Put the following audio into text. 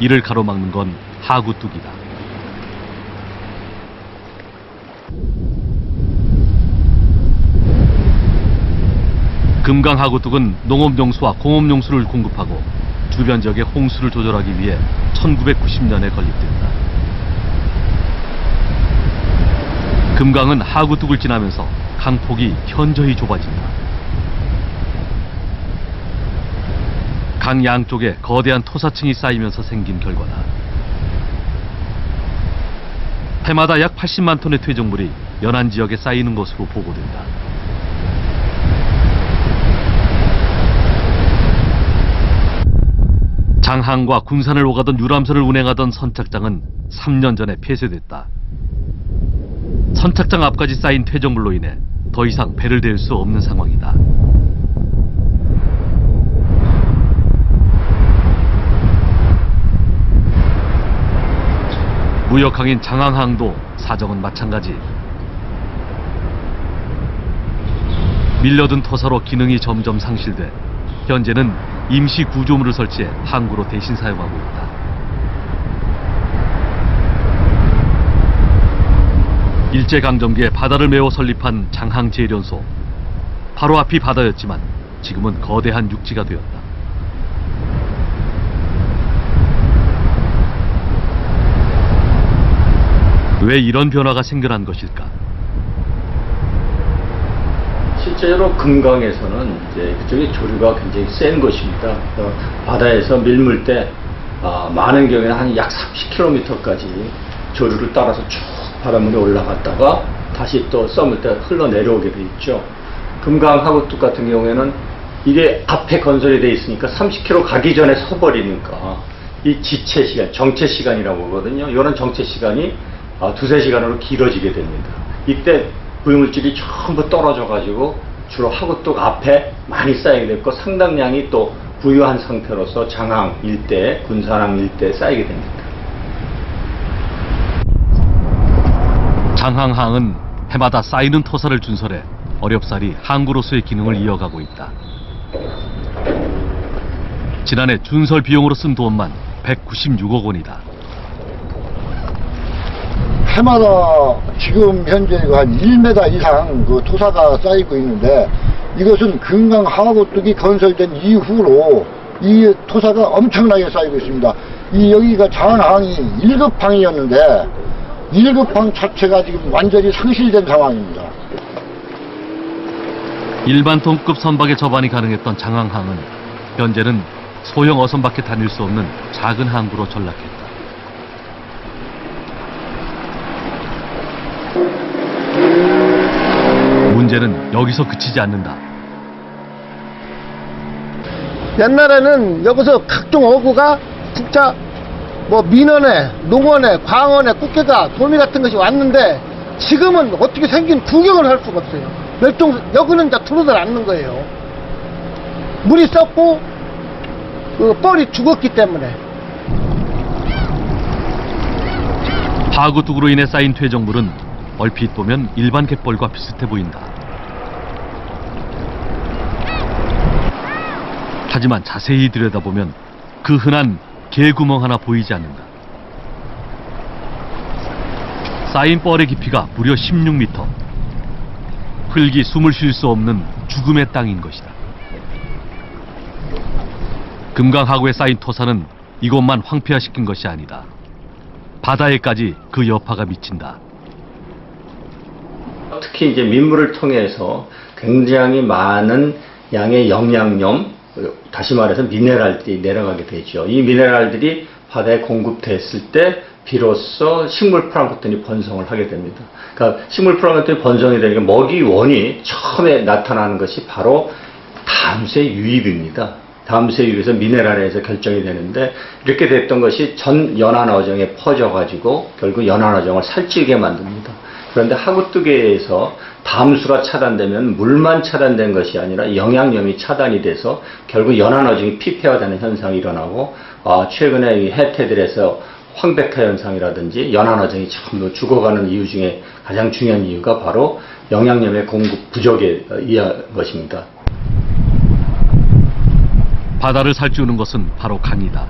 이를 가로막는 건 하구뚝이다. 금강 하구뚝은 농업용수와 공업용수를 공급하고 주변 지역의 홍수를 조절하기 위해 1990년에 건립됐다. 금강은 하구뚝을 지나면서 강폭이 현저히 좁아진다. 강 양쪽에 거대한 토사층이 쌓이면서 생긴 결과다. 해마다 약 80만 톤의 퇴적물이 연안 지역에 쌓이는 것으로 보고된다. 장항과 군산을 오가던 유람선을 운행하던 선착장은 3년 전에 폐쇄됐다. 선착장 앞까지 쌓인 퇴적물로 인해 더 이상 배를 댈 수 없는 상황이다. 무역항인 장항항도 사정은 마찬가지. 밀려든 토사로 기능이 점점 상실돼 현재는 임시 구조물을 설치해 항구로 대신 사용하고 있다. 일제강점기에 바다를 메워 설립한 장항제련소. 바로 앞이 바다였지만 지금은 거대한 육지가 되었다. 왜 이런 변화가 생겨난 것일까? 실제로 금강에서는 이제 그쪽에 조류가 굉장히 센 것입니다. 바다에서 밀물 때 많은 경우에는 한 약 30km까지 조류를 따라서 쭉 바닷물이 올라갔다가 다시 또 썸을 때 흘러내려오게 돼 있죠. 금강 하구뚝 같은 경우에는 이게 앞에 건설이 돼 있으니까 30km 가기 전에 서버리니까 이 지체 시간, 정체 시간이라고 하거든요. 이런 정체 시간이 두세 시간으로 길어지게 됩니다. 이때 부유물질이 전부 떨어져 가지고 주로 하구뚝 앞에 많이 쌓이게 됐고 상당량이 또 부유한 상태로서 장항 일대, 군산항 일대에 쌓이게 됩니다. 장항항은 해마다 쌓이는 토사를 준설해 어렵사리 항구로서의 기능을 이어가고 있다. 지난해 준설 비용으로 쓴 돈만 196억 원이다. 해마다 지금 현재 한 1m 이상 그 토사가 쌓이고 있는데 이것은 금강 하구뚝이 건설된 이후로 이 토사가 엄청나게 쌓이고 있습니다. 이 여기가 장항이 1급항이었는데 1급항 자체가 지금 완전히 상실된 상황입니다. 일반 통급 선박의 접안이 가능했던 장항항은 현재는 소형 어선밖에 다닐 수 없는 작은 항구로 전락했다. 문제는 여기서 그치지 않는다. 옛날에는 여기서 각종 어구가 진짜 민원에, 농원에, 광원에, 꽃게가, 도미 같은 것이 왔는데 지금은 어떻게 생긴 구경을 할 수가 없어요. 여기는 이제 들어들 않는 거예요. 물이 썩고 그 뻘이 죽었기 때문에. 하구뚝으로 인해 쌓인 퇴적물은 얼핏 보면 일반 갯벌과 비슷해 보인다. 하지만 자세히 들여다보면 그 흔한 개구멍 하나 보이지 않는다. 쌓인 뻘의 깊이가 무려 16m. 흙이 숨을 쉴 수 없는 죽음의 땅인 것이다. 금강 하구에 쌓인 토사는 이곳만 황폐화시킨 것이 아니다. 바다에까지 그 여파가 미친다. 특히 이제 민물을 통해서 굉장히 많은 양의 영양염, 다시 말해서 미네랄들이 내려가게 되죠. 이 미네랄들이 바다에 공급됐을 때 비로소 식물 플랑크톤이 번성을 하게 됩니다. 그러니까 식물 플랑크톤이 번성이 되니까 먹이원이 처음에 나타나는 것이 바로 담수의 유입입니다. 담수의 유입에서 미네랄에서 결정이 되는데 이렇게 됐던 것이 전 연안어정에 퍼져가지고 결국 연안어정을 살찌게 만듭니다. 그런데 하구뚝에서 담수가 차단되면 물만 차단된 것이 아니라 영양염이 차단이 돼서 결국 연안어정이 피폐화되는 현상이 일어나고 최근에 이 해태들에서 황백화 현상이라든지 연안어정이 전부 죽어가는 이유 중에 가장 중요한 이유가 바로 영양염의 공급 부족에 의한 것입니다. 바다를 살찌우는 것은 바로 강이다.